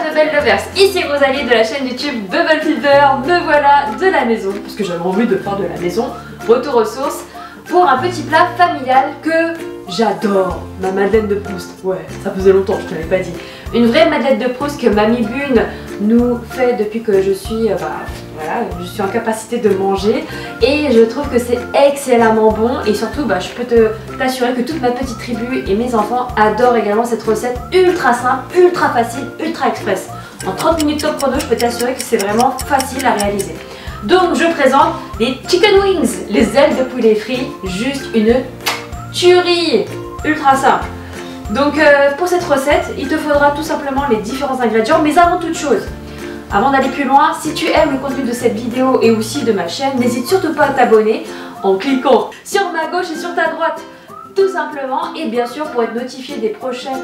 Bubble Lovers, ici Rosalie de la chaîne YouTube Bubble Fever. Me voilà de la maison, parce que j'avais envie de faire de la maison. Retour aux sources pour un petit plat familial que j'adore. Ma Madeleine de Proust. Ouais, ça faisait longtemps que je te l'avais pas dit. Une vraie Madeleine de Proust que Mamie Bune nous fait depuis que je suis, je suis en capacité de manger. Et je trouve que c'est excellemment bon. Et surtout, je peux t'assurer que toute ma petite tribu et mes enfants adorent également cette recette ultra simple, ultra facile, ultra express. En 30 minutes top chrono, je peux t'assurer que c'est vraiment facile à réaliser. Donc je présente les chicken wings, les ailes de poulet frit, juste une tuerie ultra simple. Donc pour cette recette, il te faudra tout simplement les différents ingrédients, mais avant toute chose, avant d'aller plus loin, si tu aimes le contenu de cette vidéo et aussi de ma chaîne, n'hésite surtout pas à t'abonner en cliquant sur ma gauche et sur ta droite, tout simplement, et bien sûr pour être notifié des prochains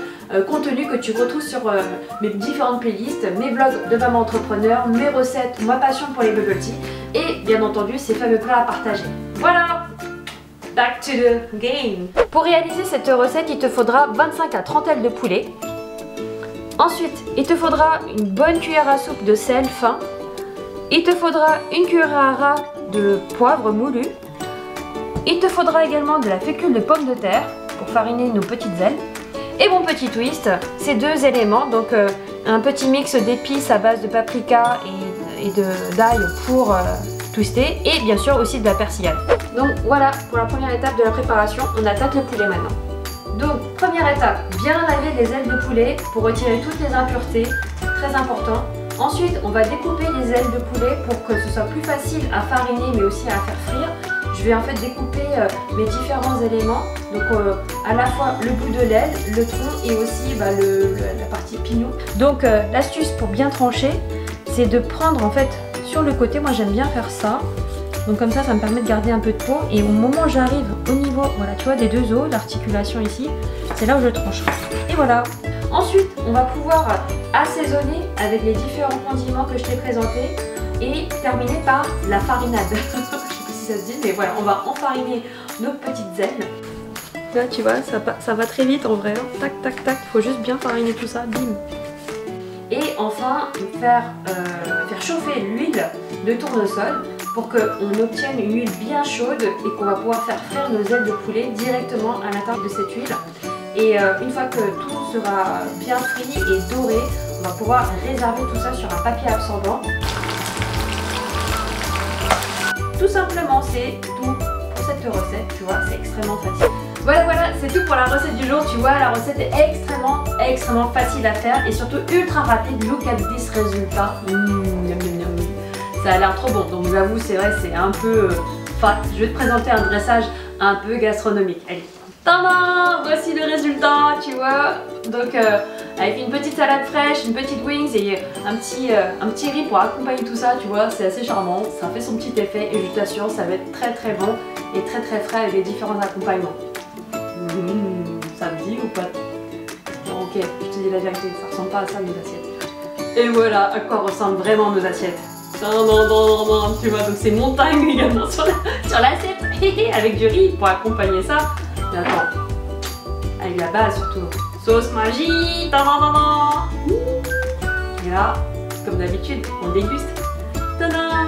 contenus que tu retrouves sur mes différentes playlists, mes vlogs de maman entrepreneur, mes recettes, ma passion pour les bubble tea et bien entendu ces fameux plats à partager. Voilà! Back to the game. Pour réaliser cette recette, il te faudra 25 à 30 ailes de poulet. Ensuite, il te faudra une bonne cuillère à soupe de sel fin. Il te faudra une cuillère à ras de poivre moulu. Il te faudra également de la fécule de pommes de terre pour fariner nos petites ailes. Et mon petit twist, ces deux éléments, donc un petit mix d'épices à base de paprika et d'ail pour twister, et bien sûr aussi de la persillade. Donc voilà pour la première étape de la préparation, on attaque le poulet maintenant. Donc première étape, bien laver les ailes de poulet pour retirer toutes les impuretés, très important. Ensuite on va découper les ailes de poulet pour que ce soit plus facile à fariner mais aussi à faire frire. Je vais en fait découper mes différents éléments, donc à la fois le bout de l'aile, le tronc et aussi la partie pignon. Donc l'astuce pour bien trancher, c'est de prendre en fait sur le côté, moi j'aime bien faire ça. Donc comme ça, ça me permet de garder un peu de peau. Et au moment où j'arrive au niveau, voilà, tu vois, des deux os, l'articulation ici, c'est là où je tranche. Et voilà. Ensuite, on va pouvoir assaisonner avec les différents condiments que je t'ai présentés et terminer par la farinade. Je sais pas si ça se dit, mais voilà, on va enfariner nos petites ailes. Là, tu vois, ça va très vite en vrai. Tac, tac, tac. Il faut juste bien fariner tout ça. Bim. Et enfin, faire chauffer l'huile de tournesol pour qu'on obtienne une huile bien chaude et qu'on va pouvoir faire frire nos ailes de poulet directement à l'intérieur de cette huile. Et une fois que tout sera bien frit et doré, on va pouvoir réserver tout ça sur un papier absorbant. Tout simplement, c'est tout pour cette recette, tu vois, c'est extrêmement facile. Voilà, c'est tout pour la recette du jour. Tu vois, la recette est extrêmement facile à faire et surtout ultra rapide. Look at this résultat. Ça a l'air trop bon. Donc j'avoue, c'est vrai, c'est un peu fat. Je vais te présenter un dressage un peu gastronomique. Allez. Tadam! Voici le résultat, tu vois. Donc avec une petite salade fraîche, une petite wings et un petit riz pour accompagner tout ça, tu vois, c'est assez charmant. Ça fait son petit effet et je t'assure, ça va être très bon et très frais avec les différents accompagnements. Ça me dit ou pas? Bon, ok, je te dis la vérité, ça ressemble pas à ça nos assiettes. Et voilà à quoi ressemblent vraiment nos assiettes. Tu vois, donc c'est montagne également sur l'assiette avec du riz pour accompagner ça. Mais attends, avec la base surtout. Sauce magie. Et là, comme d'habitude, on déguste. Tadam.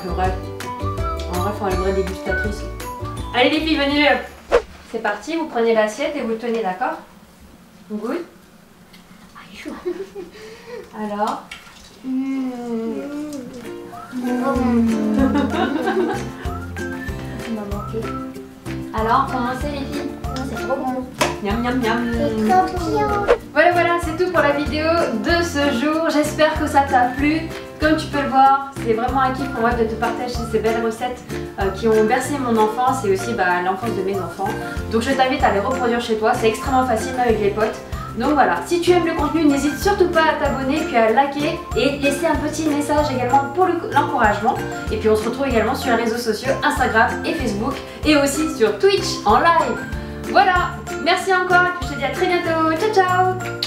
En vrai, faut une vraie dégustatrice. Allez les filles, venez. C'est parti, vous prenez l'assiette et vous le tenez, d'accord? Good. Alors. Alors, commencez les filles. C'est trop bon. Miam miam miam. C'est trop bien. Voilà, c'est tout pour la vidéo de ce jour. J'espère que ça t'a plu. Comme tu peux le voir, c'est vraiment un kiff pour moi de te partager ces belles recettes qui ont bercé mon enfance et aussi l'enfance de mes enfants. Donc je t'invite à les reproduire chez toi, c'est extrêmement facile même avec les potes. Donc voilà, si tu aimes le contenu, n'hésite surtout pas à t'abonner puis à liker et laisser un petit message également pour l'encouragement. Et puis on se retrouve également sur les réseaux sociaux Instagram et Facebook et aussi sur Twitch en live. Voilà, merci encore et puis je te dis à très bientôt. Ciao ciao.